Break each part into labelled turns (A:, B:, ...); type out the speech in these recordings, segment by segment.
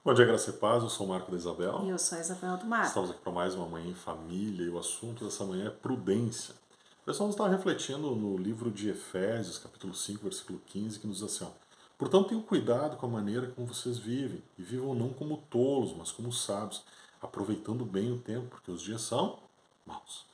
A: Bom dia, graça e paz. Eu sou o Marco da
B: E
A: Isabel.
B: eu sou a Isabel do Mar.
A: Estamos aqui para mais uma manhã em família e o assunto dessa manhã é prudência. Pessoal, nós estamos refletindo no livro de Efésios, capítulo 5, versículo 15, que nos diz assim, ó, portanto, tenham cuidado com a maneira como vocês vivem, e vivam não como tolos, mas como sábios, aproveitando bem o tempo, porque os dias são maus.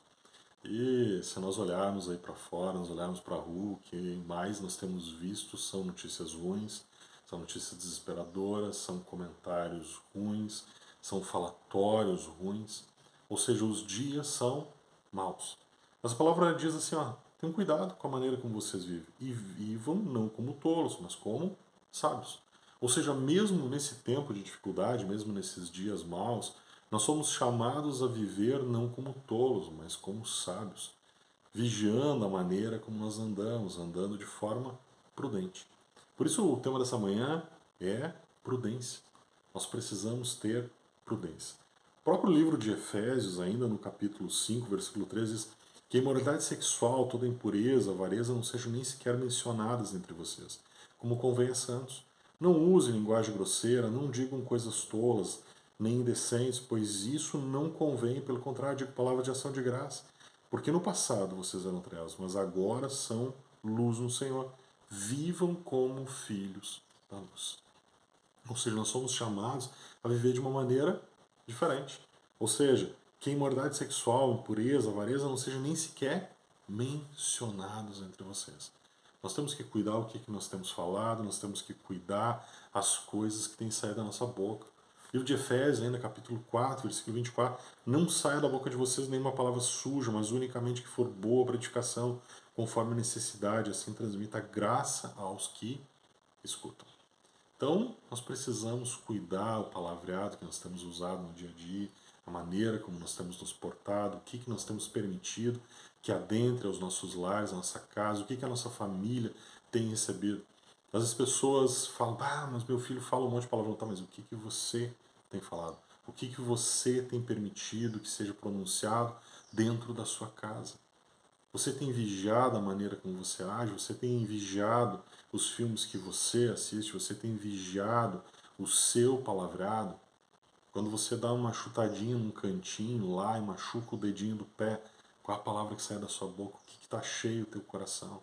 A: E se nós olharmos aí para fora, nós olharmos para a rua, o que mais nós temos visto são notícias ruins, são notícias desesperadoras, são comentários ruins, são falatórios ruins, ou seja, os dias são maus. Mas a palavra diz assim, ó, tenham cuidado com a maneira como vocês vivem, e vivam não como tolos, mas como sábios. Ou seja, mesmo nesse tempo de dificuldade, mesmo nesses dias maus, nós somos chamados a viver não como tolos, mas como sábios, vigiando a maneira como nós andamos, andando de forma prudente. Por isso, o tema dessa manhã é prudência. Nós precisamos ter prudência. O próprio livro de Efésios, ainda no capítulo 5, versículo 13, diz que a imoralidade sexual, toda impureza, avareza não sejam nem sequer mencionadas entre vocês, como convém a santos. Não usem linguagem grosseira, não digam coisas tolas, nem indecentes, pois isso não convém, pelo contrário, digo palavra de ação de graça. Porque no passado vocês eram trevas, mas agora são luz no Senhor. Vivam como filhos da luz. Ou seja, nós somos chamados a viver de uma maneira diferente. Ou seja, que a imoralidade sexual, impureza, avareza não sejam nem sequer mencionados entre vocês. Nós temos que cuidar o que nós temos falado, nós temos que cuidar as coisas que têm saído da nossa boca. Livro de Efésios, ainda capítulo 4, versículo 24, não saia da boca de vocês nenhuma palavra suja, mas unicamente que for boa para edificação, conforme a necessidade, assim transmita graça aos que escutam. Então, nós precisamos cuidar o palavreado que nós temos usado no dia a dia, a maneira como nós temos nos portado, o que nós temos permitido que adentre aos nossos lares, a nossa casa, o que a nossa família tem recebido. Às vezes as pessoas falam, mas meu filho fala um monte de palavrão, tá, mas o que você tem falado? O que você tem permitido que seja pronunciado dentro da sua casa? Você tem vigiado a maneira como você age? Você tem vigiado os filmes que você assiste? Você tem vigiado o seu palavreado? Quando você dá uma chutadinha num cantinho lá e machuca o dedinho do pé, qual a palavra que sai da sua boca? O que está cheio o teu coração?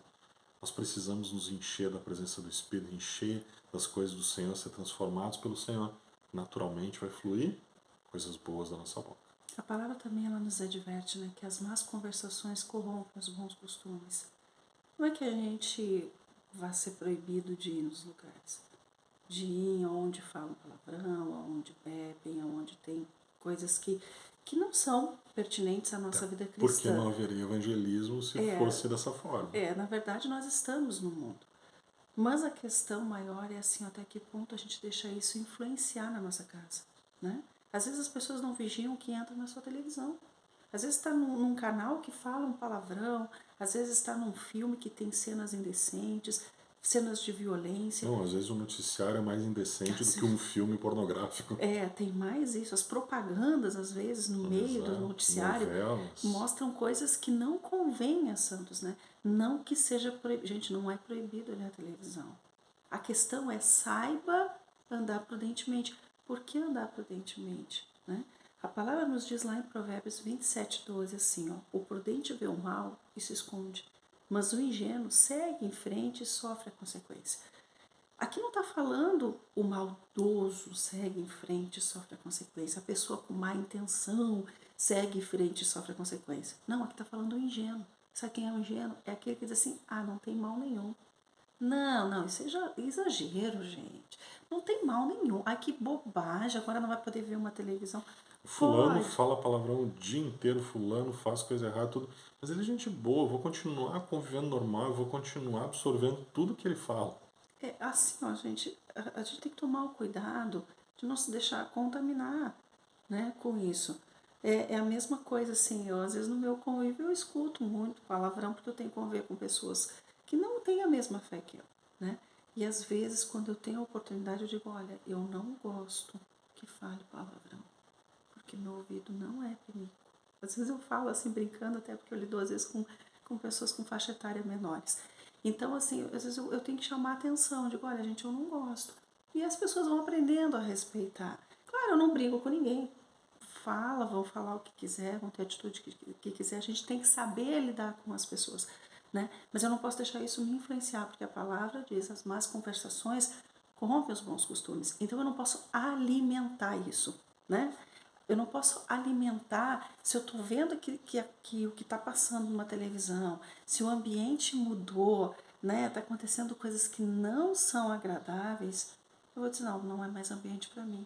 A: Nós precisamos nos encher da presença do Espírito, encher das coisas do Senhor, ser transformados pelo Senhor. Naturalmente vai fluir coisas boas da nossa boca.
B: A palavra também ela nos adverte, né, que as más conversações corrompem os bons costumes. Não é que a gente vá ser proibido de ir nos lugares, de ir aonde falam palavrão, aonde bebem, aonde tem coisas que não são pertinentes à nossa vida
A: Porque
B: cristã.
A: não haveria evangelismo se
B: É,
A: fosse dessa forma.
B: na verdade nós estamos no mundo. Mas a questão maior é assim, até que ponto a gente deixa isso influenciar na nossa casa, né? Às vezes as pessoas não vigiam o que entra na sua televisão. Às vezes está num canal que fala um palavrão, às vezes está num filme que tem cenas indecentes, cenas de violência.
A: Não, às vezes o noticiário é mais indecente do que um filme pornográfico.
B: Tem mais isso. As propagandas, às vezes, no meio do
A: Exato,
B: noticiário,
A: novelas.
B: mostram coisas que não convêm a santos, né? Não que seja proibido. Gente, não é proibido olhar a televisão. A questão é saiba andar prudentemente. Por que andar prudentemente? Né? A palavra nos diz lá em Provérbios 27:12 assim, ó, o prudente vê o mal e se esconde, mas o ingênuo segue em frente e sofre a consequência. Aqui não está falando o maldoso segue em frente e sofre a consequência, a pessoa com má intenção segue em frente e sofre a consequência. Não, aqui está falando o ingênuo. Sabe quem é o ingênuo? É aquele que diz assim, não tem mal nenhum. Não, isso é exagero, gente. Não tem mal nenhum. Ai, que bobagem, agora não vai poder ver uma televisão.
A: Fulano
B: Pode.
A: fala palavrão o dia inteiro, fulano faz coisa errada, tudo. Mas ele é gente boa, eu vou continuar convivendo normal, eu vou continuar absorvendo tudo que ele fala.
B: É assim, ó, gente, a gente tem que tomar o cuidado de não se deixar contaminar, né, com isso. É a mesma coisa, assim, eu às vezes no meu convívio eu escuto muito palavrão porque eu tenho que conviver com pessoas que não têm a mesma fé que eu, né? E às vezes quando eu tenho a oportunidade eu digo, olha, eu não gosto que fale palavrão, porque meu ouvido não é pinico. Às vezes eu falo assim brincando, até porque eu lido às vezes com pessoas com faixa etária menores. Então, assim, às vezes eu tenho que chamar a atenção, digo, olha, gente, eu não gosto. E as pessoas vão aprendendo a respeitar. Claro, eu não brigo com ninguém. Vão falar o que quiser, vão ter a atitude que quiser. A gente tem que saber lidar com as pessoas, né? Mas eu não posso deixar isso me influenciar, porque a palavra diz, as más conversações corrompem os bons costumes. Então eu não posso alimentar isso, né? Eu não posso alimentar se eu estou vendo que o que está passando numa televisão, se o ambiente mudou, né? Está acontecendo coisas que não são agradáveis, eu vou dizer, não, não é mais ambiente para mim.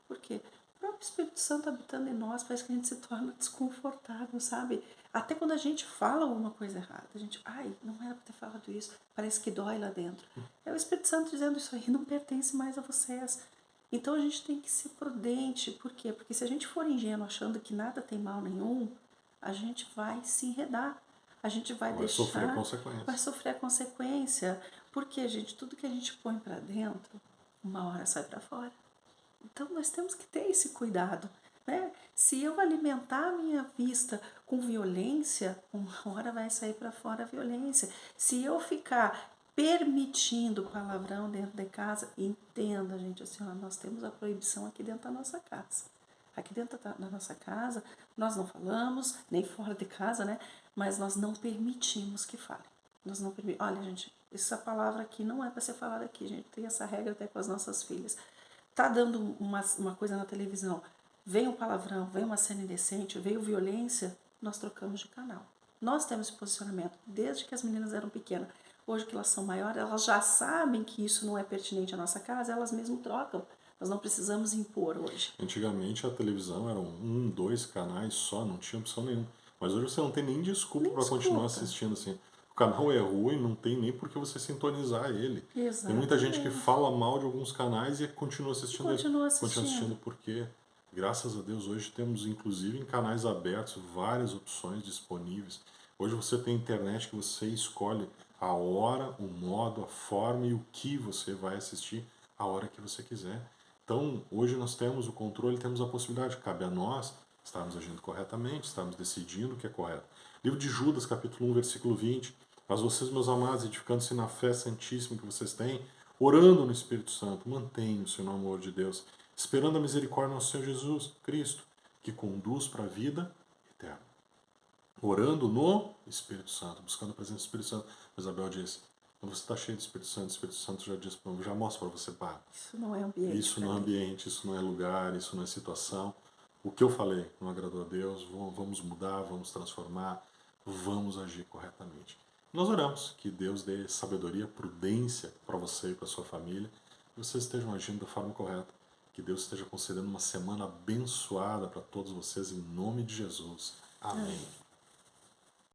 B: Por quê? O próprio Espírito Santo habitando em nós, parece que a gente se torna desconfortável, sabe? Até quando a gente fala alguma coisa errada, a gente, ai, não era para ter falado isso, parece que dói lá dentro. É o Espírito Santo dizendo, isso aí não pertence mais a vocês. Então a gente tem que ser prudente. Por quê? Porque se a gente for ingênuo achando que nada tem mal nenhum, a gente vai se enredar. A gente vai
A: sofrer
B: deixar,
A: consequências.
B: vai sofrer a consequência. Porque, gente, tudo que a gente põe para dentro, uma hora sai para fora. Então nós temos que ter esse cuidado, né? Se eu alimentar a minha vista com violência, uma hora vai sair para fora a violência. Se eu ficar permitindo palavrão dentro de casa, entenda, gente, assim, ó, nós temos a proibição aqui dentro da nossa casa. Aqui dentro da nossa casa, nós não falamos, nem fora de casa, né? Mas nós não permitimos que fale. Nós não permitimos. Olha, gente, essa palavra aqui não é para ser falada aqui, gente. Tem essa regra até com as nossas filhas. Tá dando uma coisa na televisão, vem um palavrão, vem uma cena indecente, veio violência, nós trocamos de canal. Nós temos esse posicionamento desde que as meninas eram pequenas. Hoje que elas são maiores, elas já sabem que isso não é pertinente à nossa casa, elas mesmo trocam. Nós não precisamos impor hoje.
A: Antigamente a televisão eram 2 canais só, não tinha opção nenhuma. Mas hoje você não tem nem desculpa para continuar assistindo assim. O canal é ruim, não tem nem por que você sintonizar ele.
B: Exatamente.
A: Tem muita gente que fala mal de alguns canais e continua assistindo ele.
B: Continua assistindo
A: porque, graças a Deus, hoje temos inclusive em canais abertos várias opções disponíveis. Hoje você tem internet que você escolhe a hora, o modo, a forma e o que você vai assistir a hora que você quiser. Então, hoje nós temos o controle, temos a possibilidade, cabe a nós estarmos agindo corretamente, estarmos decidindo o que é correto. Livro de Judas, capítulo 1, versículo 20. Mas vocês, meus amados, edificando-se na fé santíssima que vocês têm, orando no Espírito Santo, mantenham-se no amor de Deus, esperando a misericórdia do nosso Senhor Jesus Cristo, que conduz para a vida eterna. Orando no Espírito Santo, buscando a presença do Espírito Santo. Isabel disse, quando você está cheio do Espírito Santo já mostra para você, pá,
B: isso não é ambiente.
A: Isso não é ambiente, isso não é lugar, isso não é situação. O que eu falei não agradou a Deus, vamos mudar, vamos transformar, vamos agir corretamente. Nós oramos que Deus dê sabedoria, prudência para você e para sua família, que vocês estejam agindo da forma correta, que Deus esteja concedendo uma semana abençoada para todos vocês, em nome de Jesus. Amém.